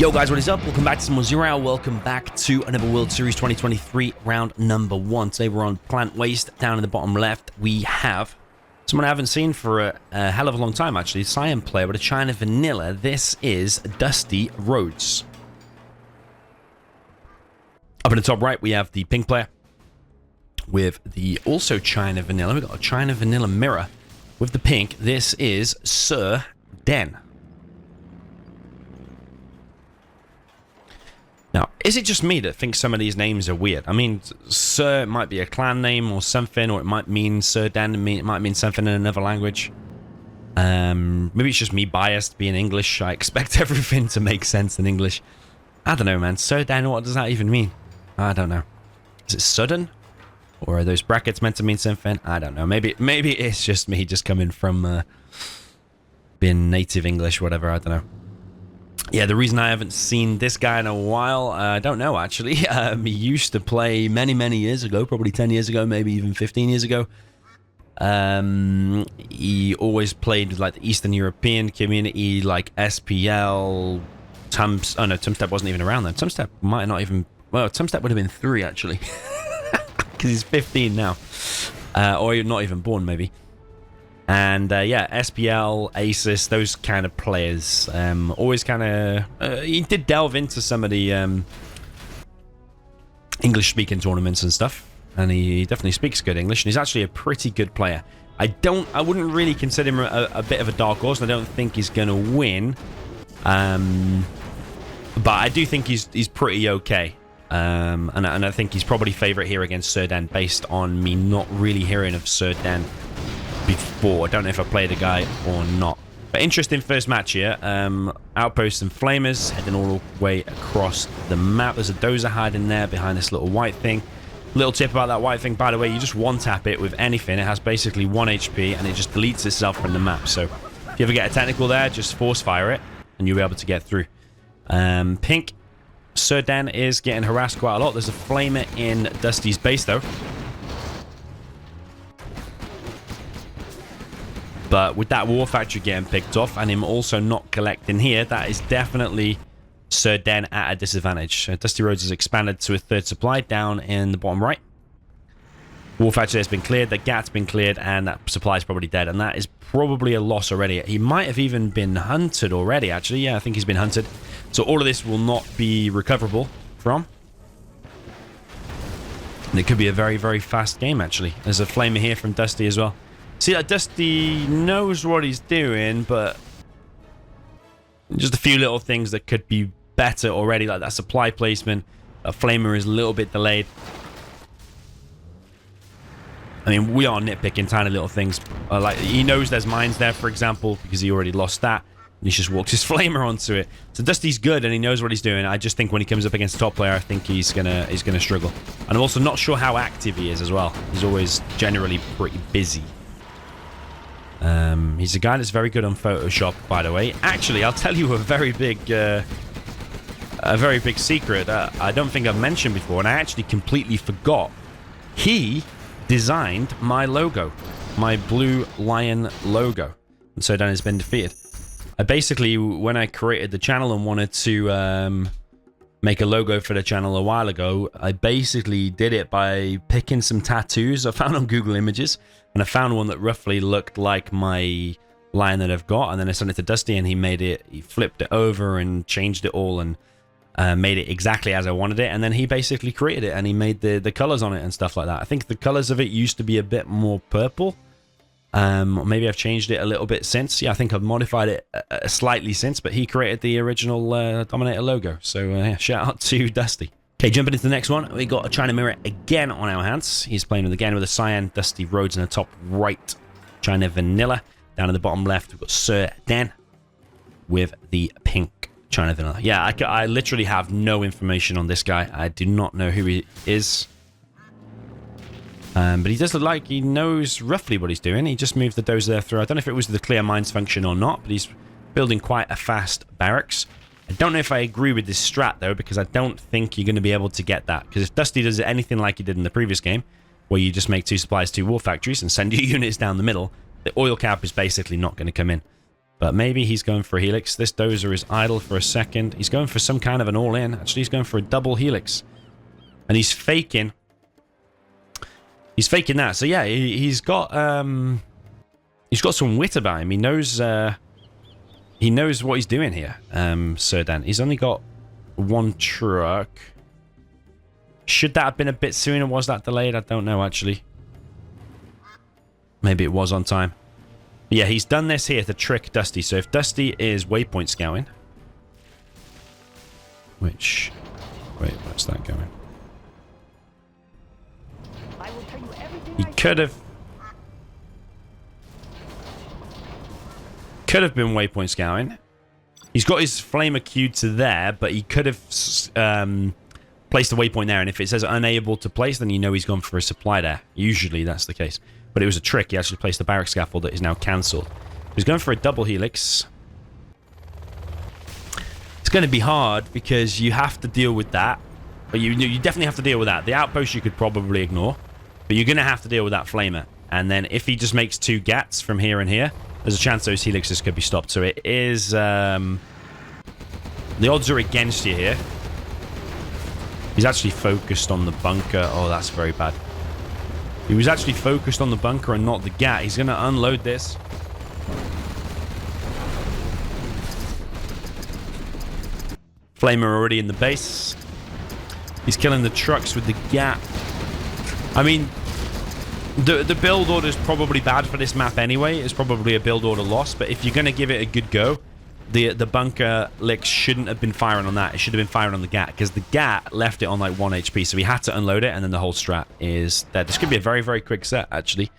Yo guys, what is up? Welcome back to some more Zero. Welcome back to another World Series 2023 round number 1. Today we're on Plant Waste. Down in the bottom left, we have someone I haven't seen for a hell of a long time, actually. Cyan player, but a China Vanilla. This is DustyRhodes. Up in the top right, we have the pink player with the also China Vanilla. We've got a China Vanilla mirror with the pink. This is Suur. Now, is it just me that thinks some of these names are weird? I mean, Suur might be a clan name or something, or it might mean Suur, it might mean something in another language. Maybe it's just me biased being English. I expect everything to make sense in English. I don't know, man. Suur, what does that even mean? I don't know. Is it sudden? Or are those brackets meant to mean something? I don't know. Maybe it's just me just coming from being native English, whatever. I don't know. Yeah, the reason I haven't seen this guy in a while, I don't know, actually. He used to play many years ago, probably 10 years ago, maybe even 15 years ago. He always played like the Eastern European community, like SPL, oh no, Tumstep wasn't even around then. Tumstep might not even, well, Tumstep would have been 3, actually. Because he's 15 now. Or you're not even born, maybe. And yeah, SPL, Asus, those kind of players. Always kind of... he did delve into some of the English-speaking tournaments and stuff. And he definitely speaks good English. And he's actually a pretty good player. I wouldn't really consider him a bit of a dark horse. And I don't think he's going to win. But I do think he's pretty okay. And I think he's probably favourite here against Suur based on me not really hearing of Suur before. I don't know if I played the guy or not. But interesting first match here. Outposts and Flamers heading all the way across the map. There's a dozer hiding there behind this little white thing. Little tip about that white thing, by the way, you just one-tap it with anything. It has basically 1 HP and it just deletes itself from the map. So if you ever get a technical there, just force fire it and you'll be able to get through. Pink, Suur is getting harassed quite a lot. There's a Flamer in Dusty's base though. But with that War Factory getting picked off and him also not collecting here, that is definitely Suur at a disadvantage. DustyRhodes has expanded to a 3rd supply down in the bottom right. War Factory has been cleared, the Gat's been cleared, and that supply is probably dead. And that is probably a loss already. He might have even been hunted already, actually. Yeah, I think he's been hunted. So all of this will not be recoverable from. And it could be a very fast game, actually. There's a Flamer here from Dusty as well. See, like, Dusty knows what he's doing, but just a few little things that could be better already, like that supply placement. A Flamer is a little bit delayed. I mean, we are nitpicking tiny little things. Like, he knows there's mines there, for example, because he already lost that. And he just walks his Flamer onto it. So Dusty's good, and he knows what he's doing. I just think when he comes up against a top player, I think he's gonna struggle. And I'm also not sure how active he is as well. He's always generally pretty busy. He's a guy that's very good on Photoshop, by the way. Actually, I'll tell you a very big secret I don't think I've mentioned before, and I actually completely forgot. He designed my logo, my blue lion logo, and Suur has been defeated. I basically, when I created the channel and wanted to make a logo for the channel a while ago, I basically did it by picking some tattoos I found on Google Images, and I found one that roughly looked like my lion that I've got, and then I sent it to Dusty, and he flipped it over and changed it all, and made it exactly as I wanted it, and then he basically created it, and he made the colors on it and stuff like that. I think the colors of it used to be a bit more purple. Maybe I've changed it a little bit since. Yeah, I think I've modified it slightly since, but he created the original DoMiNaToR logo. So yeah, shout out to Dusty. Okay, jumping into the next one, we got a China Mirror again on our hands. He's playing again with a Cyan, DustyRhodes in the top right, China Vanilla. Down in the bottom left, we've got Suur with the pink China Vanilla. Yeah, I literally have no information on this guy. I do not know who he is. But he does look like he knows roughly what he's doing. He just moved the dozer there through. I don't know if it was the clear mines function or not, but he's building quite a fast barracks. I don't know if I agree with this strat, though, because I don't think you're going to be able to get that. Because if Dusty does anything like he did in the previous game, where you just make 2 supplies, 2 war factories, and send your units down the middle, the oil cap is basically not going to come in. But maybe he's going for a helix. This dozer is idle for a second. He's going for some kind of an all-in. Actually, he's going for a double helix. And he's faking. He's faking that. So yeah, he's got some wit about him. He knows what he's doing here. Suur Dan. He's only got one truck. Should that have been a bit sooner? Was that delayed? I don't know, actually. Maybe it was on time. But yeah, he's done this here to trick Dusty. So if Dusty is waypoint scouting... Which... Wait, where's that going? He could have... Could have been waypoint scouting. He's got his flamer queued to there, but he could have placed a waypoint there. And if it says unable to place, then you know he's gone for a supply there. Usually that's the case. But it was a trick. He actually placed a barrack scaffold that is now cancelled. He's going for a double helix. It's going to be hard because you have to deal with that. But you definitely have to deal with that. The outpost you could probably ignore. But you're going to have to deal with that flamer. And then if he just makes 2 gats from here and here, there's a chance those helixes could be stopped. So it is... the odds are against you here. He's actually focused on the bunker. Oh, that's very bad. He was actually focused on the bunker and not the gat. He's going to unload this. Flamer already in the base. He's killing the trucks with the gat. I mean... The build order is probably bad for this map anyway. It's probably a build order loss. But if you're going to give it a good go, the bunker licks shouldn't have been firing on that. It should have been firing on the gat. Because the gat left it on like 1 HP. So he had to unload it. And then the whole strat is dead. This could be a very, very quick set, actually.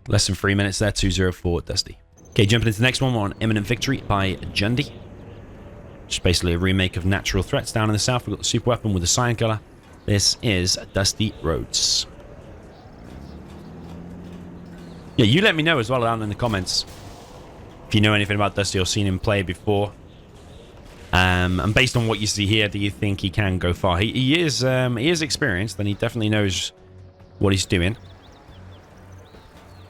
Less than 3 minutes there. 2-0 for Dusty. Okay, jumping into the next one. We're on Imminent Victory by Jundy. Just basically a remake of Natural Threats down in the south. We've got the super weapon with the cyan color. This is DustyRhodes. Yeah, you let me know as well down in the comments if you know anything about Dusty or seen him play before. And based on what you see here, do you think he can go far? He is experienced, and he definitely knows what he's doing.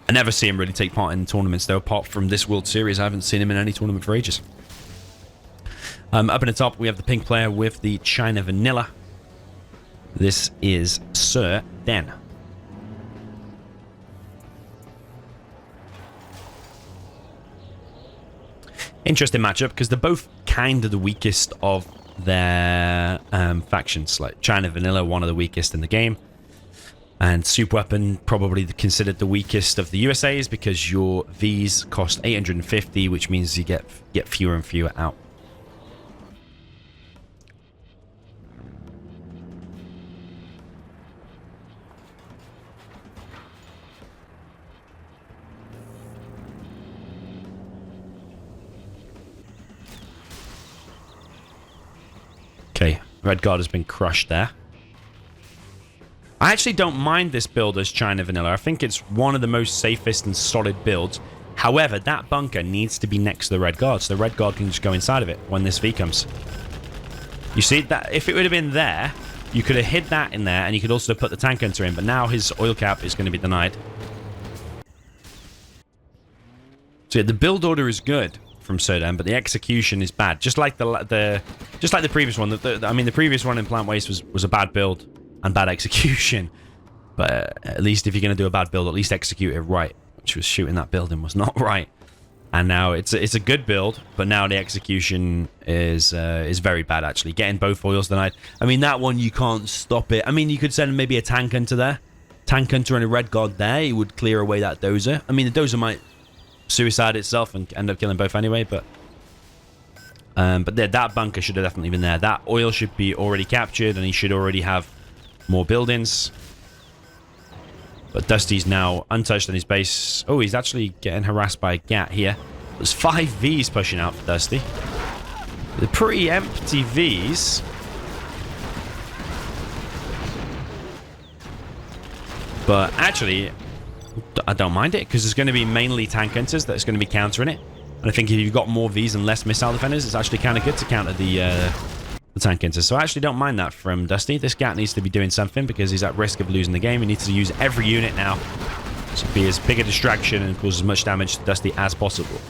I never see him really take part in tournaments, though, apart from this World Series. I haven't seen him in any tournament for ages. Up in the top, we have the pink player with the China Vanilla. This is Suur Dan. Interesting matchup because they're both kind of the weakest of their factions. Like China Vanilla, one of the weakest in the game, and Super Weapon probably considered the weakest of the USAs because your Vs cost 850, which means you get fewer and fewer out. Okay, Red Guard has been crushed there. I actually don't mind this build as China Vanilla. I think it's one of the most safest and solid builds. However, that bunker needs to be next to the Red Guard, so the Red Guard can just go inside of it when this V comes. You see, that if it would have been there, you could have hid that in there, and you could also put the tank hunter in, but now his oil cap is going to be denied. So yeah, the build order is good from Suur Dan, but the execution is bad. Just like the previous one. I mean, the previous one in Plant Waste was a bad build and bad execution. But at least if you're going to do a bad build, at least execute it right. Which was shooting that building was not right. And now it's a good build, but now the execution is very bad actually. Getting both oils denied. I mean, that one you can't stop it. I mean, you could send maybe a tank hunter there, tank hunter and a Red Guard there. He would clear away that dozer. I mean, the dozer might suicide itself and end up killing both anyway, but that bunker should have definitely been there. That oil should be already captured, and he should already have more buildings. But Dusty's now untouched on his base. Oh, he's actually getting harassed by a gat here. There's 5 Vs pushing out for Dusty. They're pretty empty Vs. But actually, I don't mind it, because there's going to be mainly tank hunters that's going to be countering it. And I think if you've got more Vs and less missile defenders, it's actually kind of good to counter the tank hunters. So I actually don't mind that from Dusty. This gat needs to be doing something because he's at risk of losing the game. He needs to use every unit now to be as big a distraction and cause as much damage to Dusty as possible.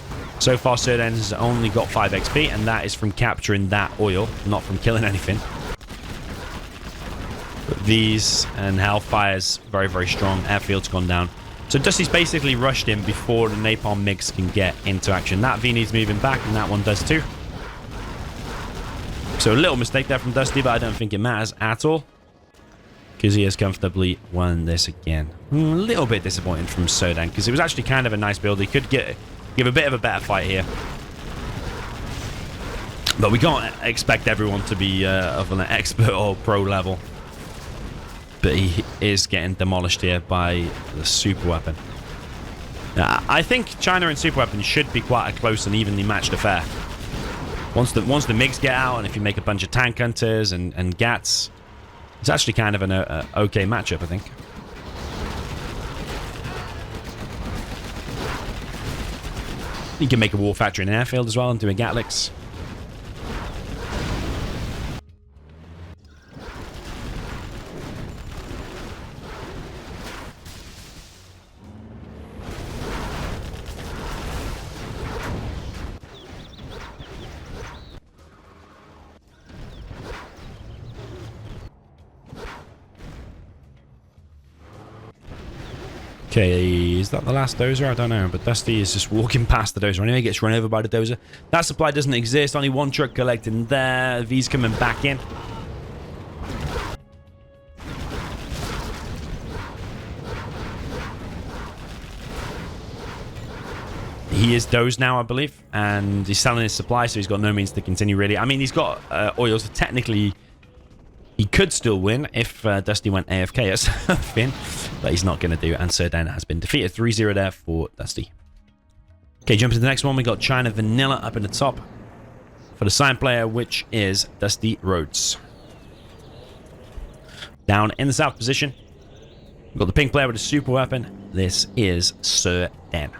So far, Surden has only got 5 XP, and that is from capturing that oil, not from killing anything. But these and Hellfire's very, very strong. Airfield's gone down. So Dusty's basically rushed him before the Napalm MiGs can get into action. That V needs moving back, and that one does too. So a little mistake there from Dusty, but I don't think it matters at all, because he has comfortably won this again. A little bit disappointed from Sodan, because it was actually kind of a nice build. He could give a bit of a better fight here. But we can't expect everyone to be of an expert or pro level. But he is getting demolished here by the super weapon. I think China and super weapon should be quite a close and evenly matched affair. Once the MiGs get out, and if you make a bunch of tank hunters and GATs, it's actually kind of an okay matchup, I think. You can make a war factory in an airfield as well and do a Gatlix. Okay, is that the last dozer? I don't know, but Dusty is just walking past the dozer. Anyway, he gets run over by the dozer. That supply doesn't exist. Only one truck collecting there. V's coming back in. He is dozed now, I believe, and he's selling his supply, so he's got no means to continue, really. I mean, he's got oil, so technically he could still win if Dusty went AFK at something, but he's not going to do it, and Surdan has been defeated. 3-0 there for Dusty. Okay, jumping to the next one, we got China Vanilla up in the top for the sign player, which is DustyRhodes. Down in the south position, we've got the pink player with a super weapon. This is Surdan.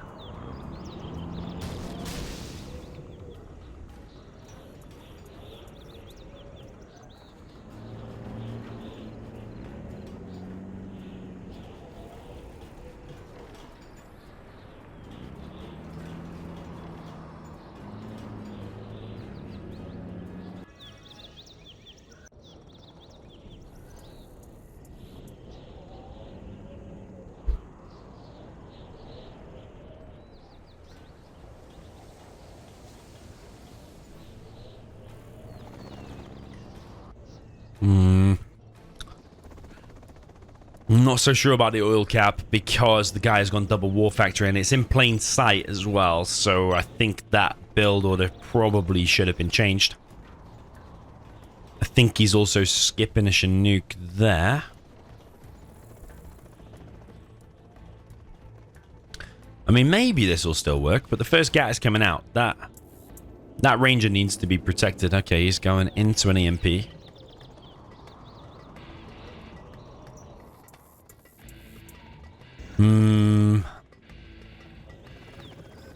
I'm not so sure about the oil cap because the guy has gone double war factory and it's in plain sight as well. So I think that build order probably should have been changed. I think he's also skipping a Nuke there. I mean, maybe this will still work, but the first GAT is coming out. That Ranger needs to be protected. Okay, he's going into an EMP.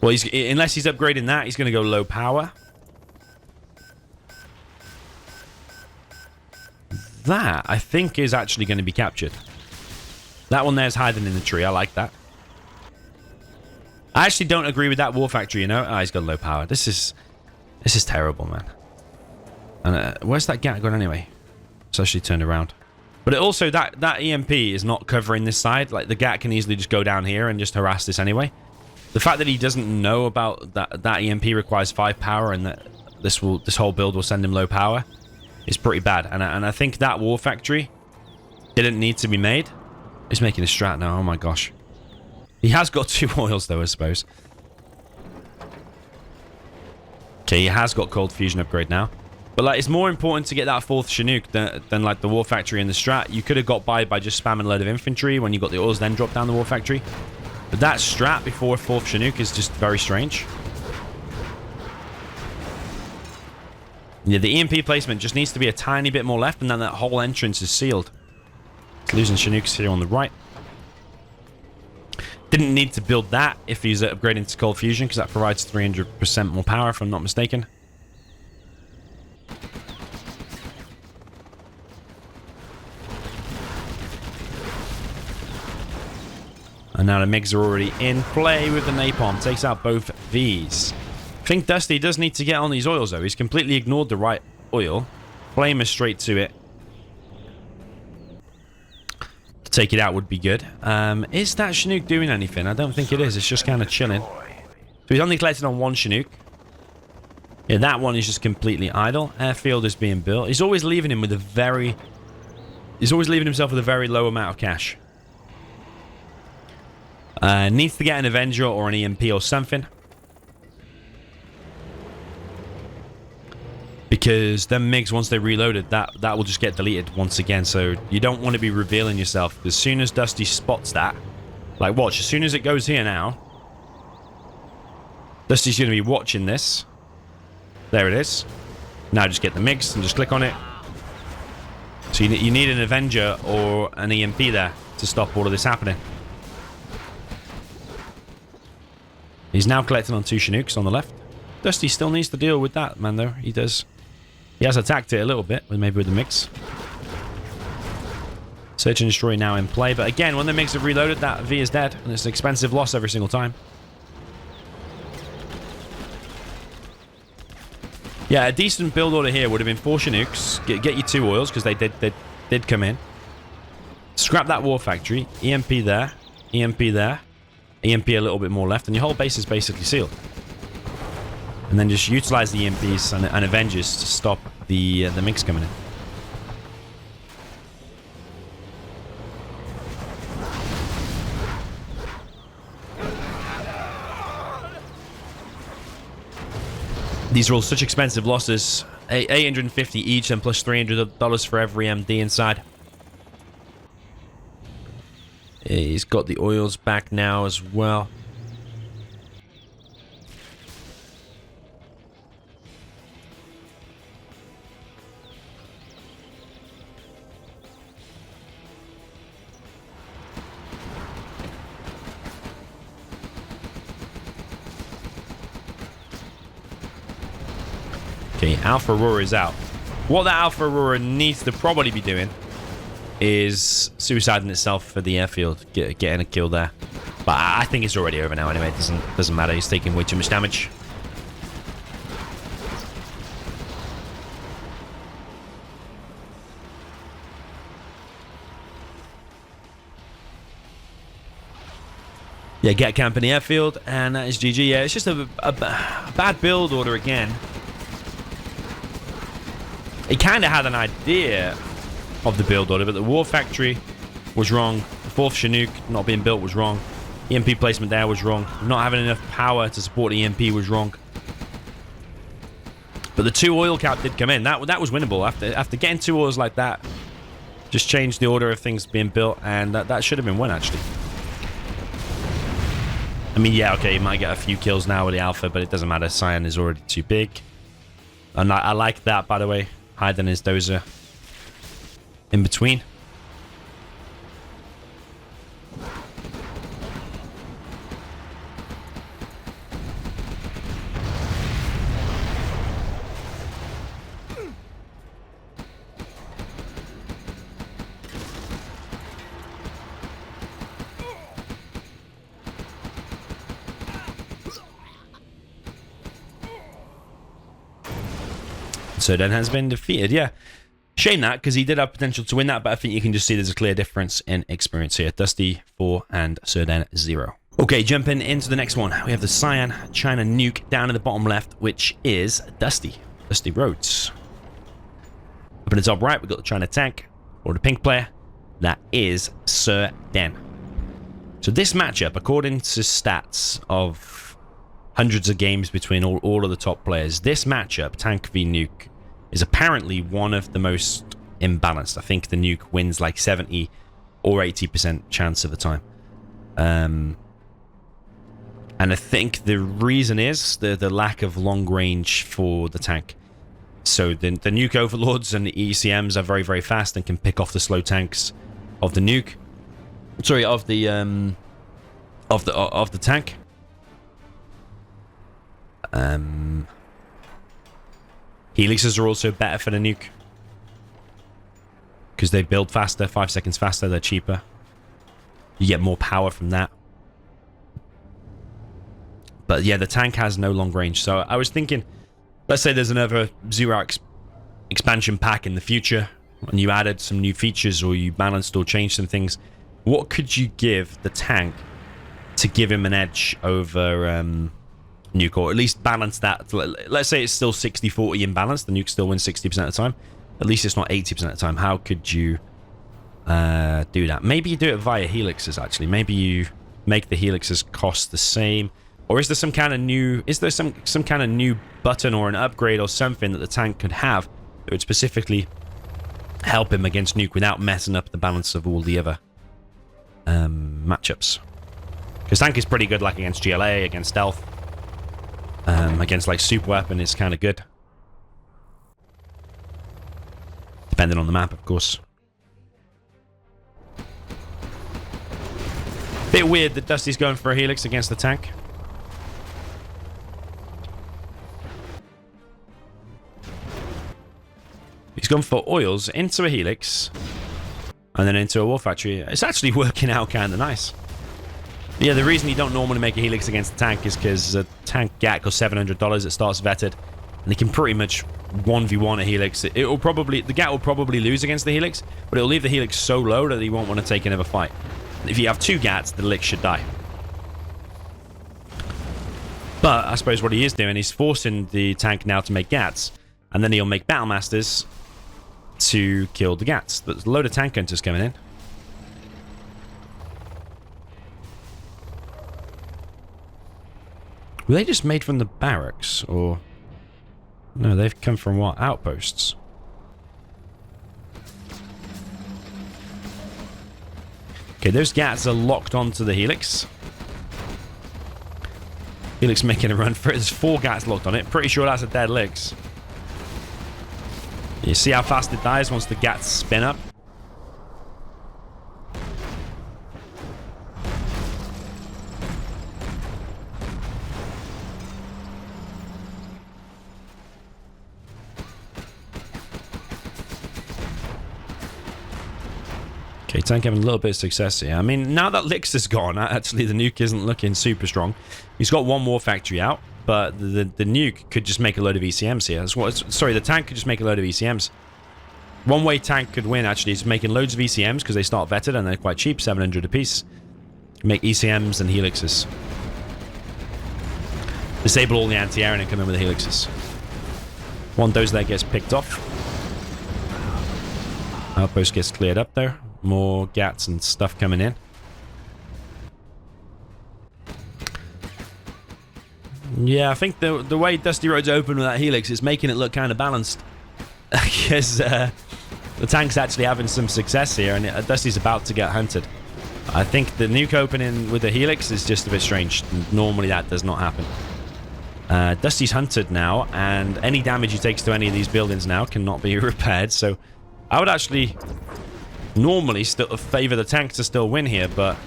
Well, unless he's upgrading that, he's going to go low power. That, I think, is actually going to be captured. That one there's hiding in the tree. I like that. I actually don't agree with that war factory, you know? Oh, he's got low power. This is terrible, man. And where's that GAT gone anyway? It's actually turned around. But it also, that EMP is not covering this side. Like, the GAT can easily just go down here and just harass this anyway. The fact that he doesn't know about that EMP requires 5 power and that this whole build will send him low power is pretty bad. And I think that war factory didn't need to be made. He's making a strat now. Oh my gosh. He has got 2 oils though, I suppose. Okay, he has got cold fusion upgrade now. But like, it's more important to get that 4th Chinook than like the war factory and the strat. You could have got by just spamming a load of infantry when you got the oils, then drop down the war factory. But that strat before 4th Chinook is just very strange. Yeah, the EMP placement just needs to be a tiny bit more left, and then that whole entrance is sealed. It's losing Chinooks here on the right. Didn't need to build that if he's upgrading to cold fusion, because that provides 300% more power, if I'm not mistaken. And now the MiGs are already in play with the napalm. Takes out both Vs. I think Dusty does need to get on these oils, though. He's completely ignored the right oil. Flamer straight to it. To take it out would be good. Is that Chinook doing anything? I don't think it is. It's just kind of chilling. So he's only collected on one Chinook. Yeah, that one is just completely idle. Airfield is being built. He's always leaving him with a very... He's always leaving himself with a very low amount of cash. Needs to get an Avenger or an EMP or something. Because them MiGs, once they're reloaded, that will just get deleted once again. So you don't want to be revealing yourself. As soon as Dusty spots that, like watch, as soon as it goes here now, Dusty's going to be watching this. There it is. Now just get the MiGs and just click on it. So you need an Avenger or an EMP there to stop all of this happening. He's now collecting on 2 Chinooks on the left. Dusty still needs to deal with that, man, though. He does. He has attacked it a little bit, maybe with the MiGs. Search and destroy now in play. But again, when the MiGs have reloaded, that V is dead. And it's an expensive loss every single time. Yeah, a decent build order here would have been 4 Chinooks. Get you 2 oils, because they did come in. Scrap that war factory. EMP there. EMP there. EMP a little bit more left. And your whole base is basically sealed. And then just utilize the EMPs and Avengers to stop the MiGs coming in. These are all such expensive losses. 850 each and plus $300 for every MD inside. He's got the oils back now as well. Okay, Alpha Aurora is out. What that Alpha Aurora needs to probably be doing is suiciding itself for the airfield, getting a kill there. But I think it's already over now anyway. It doesn't matter. He's taking way too much damage. Yeah, get camp in the airfield, and that is GG. Yeah, it's just a bad build order again. He kind of had an idea of the build order, but the war factory was wrong. The 4th Chinook not being built was wrong. EMP placement there was wrong. Not having enough power to support the EMP was wrong. But the 2 oil cap did come in. That was winnable. After getting 2 oils like that, just changed the order of things being built, and that should have been won, actually. I mean, yeah, okay, he might get a few kills now with the Alpha, but it doesn't matter. Cyan is already too big. And I like that, by the way. Hiding his dozer in between. So then has been defeated. Yeah, shame that, because he did have potential to win that, but I think you can just see there's a clear difference in experience here. Dusty 4 and Suur 0. Okay, jumping into the next one. We have the Cyan China Nuke down in the bottom left, which is DustyRhodes. Up in the top right, we've got the China tank, or the pink player. That is Suur. So this matchup, according to stats of hundreds of games between all of the top players, this matchup, tank v nuke, is apparently one of the most imbalanced. I think the nuke wins like 70 or 80% chance of the time. And I think the reason is the lack of long range for the tank. So the nuke overlords and the ECMs are very, very fast and can pick off the slow tanks of the nuke. Sorry, of the tank. Helixes are also better for the nuke because they build faster, 5 seconds faster, they're cheaper. You get more power from that. But yeah, the tank has no long range. So I was thinking, let's say there's another Xerox expansion pack in the future, and you added some new features, or you balanced or changed some things. What could you give the tank to give him an edge over Nuke, or at least balance that? Let's say it's still 60-40 in balance. The Nuke still wins 60% of the time. At least it's not 80% of the time. How could you do that? Maybe you do it via helixes, actually. Maybe you make the helixes cost the same. Or is there some kind of new... Is there some kind of new button or an upgrade or something that the tank could have that would specifically help him against Nuke without messing up the balance of all the other matchups? Because tank is pretty good, like, against GLA, against stealth. Against, like, super weapon is kind of good. Depending on the map, of course. Bit weird that Dusty's going for a helix against the tank. He's gone for oils into a helix and then into a war factory. It's actually working out kind of nice. Yeah, the reason you don't normally make a helix against the tank is because the tank GAT costs $700. It starts vetted, and you can pretty much 1v1 a helix. The GAT will probably lose against the helix, but it'll leave the helix so low that he won't want to take another fight. If you have 2 GATs, the helix should die. But I suppose what he is doing, he's forcing the tank now to make GATs, and then he'll make Battle Masters to kill the GATs. There's a load of tank hunters coming in. Were they just made from the barracks, or... No, they've come from what? Outposts. Okay, those GATs are locked onto the helix. Helix making a run for it. There's 4 GATs locked on it. Pretty sure that's a dead helix. You see how fast it dies once the GATs spin up? Okay, tank having a little bit of success here. I mean, now that Lix is gone, actually the Nuke isn't looking super strong. He's got 1 more factory out, but the Nuke could just make a load of ECMs here. Sorry, the tank could just make a load of ECMs. One way tank could win, actually, is making loads of ECMs, because they start vetted and they're quite cheap, 700 apiece. Make ECMs and helixes. Disable all the anti-air and come in with the helixes. One dose there gets picked off. Outpost gets cleared up there. More GATs and stuff coming in. Yeah, I think the way DustyRhodes open with that helix is making it look kind of balanced. Because the tank's actually having some success here, and Dusty's about to get hunted. I think the Nuke opening with the helix is just a bit strange. Normally that does not happen. Dusty's hunted now, and any damage he takes to any of these buildings now cannot be repaired. So I would actually normally still favor the tank to still win here, but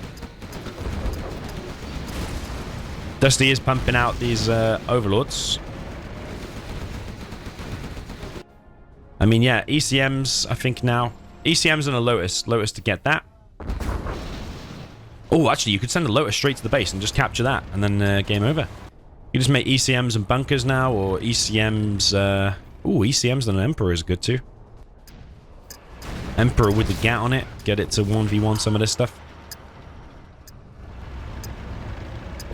Dusty is pumping out these overlords. I mean, yeah, ECMs, I think now. ECMs and a Lotus. Lotus to get that. Oh, actually, you could send a Lotus straight to the base and just capture that, and then game over. You just make ECMs and bunkers now, or ECMs... Ooh, ECMs and an Emperor is good too. Emperor with the GAT on it. Get it to 1v1 some of this stuff.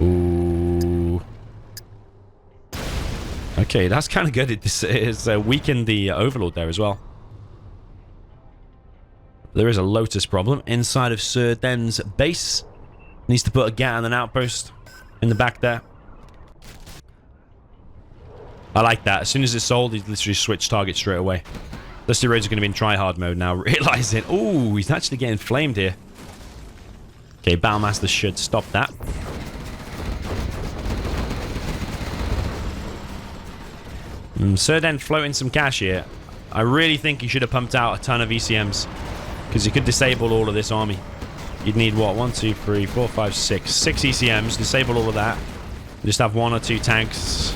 Ooh. Okay, that's kind of good. It's weakened the Overlord there as well. There is a Lotus problem inside of Suur Den's base. Needs to put a GAT on an outpost in the back there. I like that. As soon as it's sold, he's literally switched target straight away. DustyRhodes are going to be in try-hard mode now, realizing... Ooh, he's actually getting flamed here. Okay, Battlemaster should stop that. Suur Den floating some cash here. I really think he should have pumped out a ton of ECMs, because he could disable all of this army. You'd need, what, 1, 2, 3, 4, 5, 6. 6 ECMs, disable all of that. Just have 1 or 2 tanks...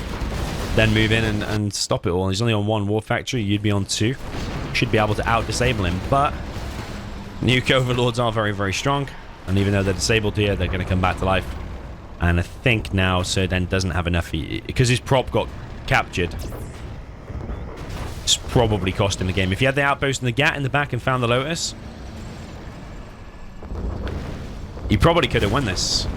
Then move in and stop it all. He's only on 1 war factory. You'd be on 2. Should be able to out-disable him. But Nuke Overlords are very, very strong. And even though they're disabled here, they're going to come back to life. And I think now Serdan doesn't have enough, because his prop got captured. It's probably cost him the game. If he had the outpost and the Gat in the back and found the Lotus, he probably could have won this.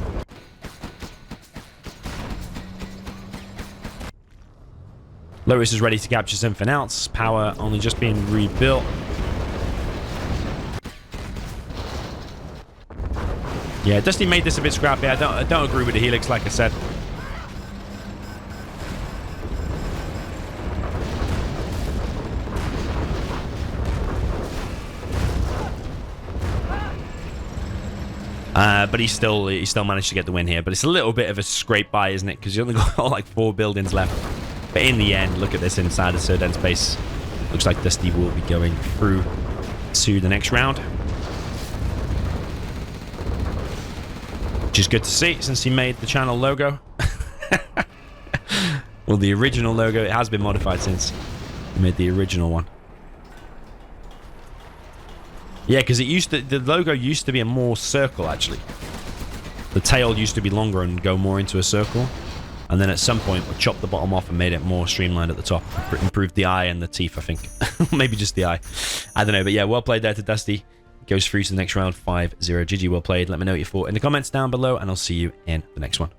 Lotus is ready to capture something else. Power only just being rebuilt. Yeah, Dusty made this a bit scrappy. I don't agree with the Helix, like I said. But he still managed to get the win here. But it's a little bit of a scrape by, isn't it? Because you only got like 4 buildings left. But in the end, look at this inside of Serdan's base. Looks like Dusty will be going through to the next round. Which is good to see, since he made the channel logo. Well, the original logo. It has been modified since he made the original one. Yeah, because the logo used to be a more circle, actually. The tail used to be longer and go more into a circle. And then at some point, we chopped the bottom off and made it more streamlined at the top. Improved the eye and the teeth, I think. Maybe just the eye. I don't know. But yeah, well played there to Dusty. Goes through to the next round, 5-0. GG, well played. Let me know what you thought in the comments down below, and I'll see you in the next one.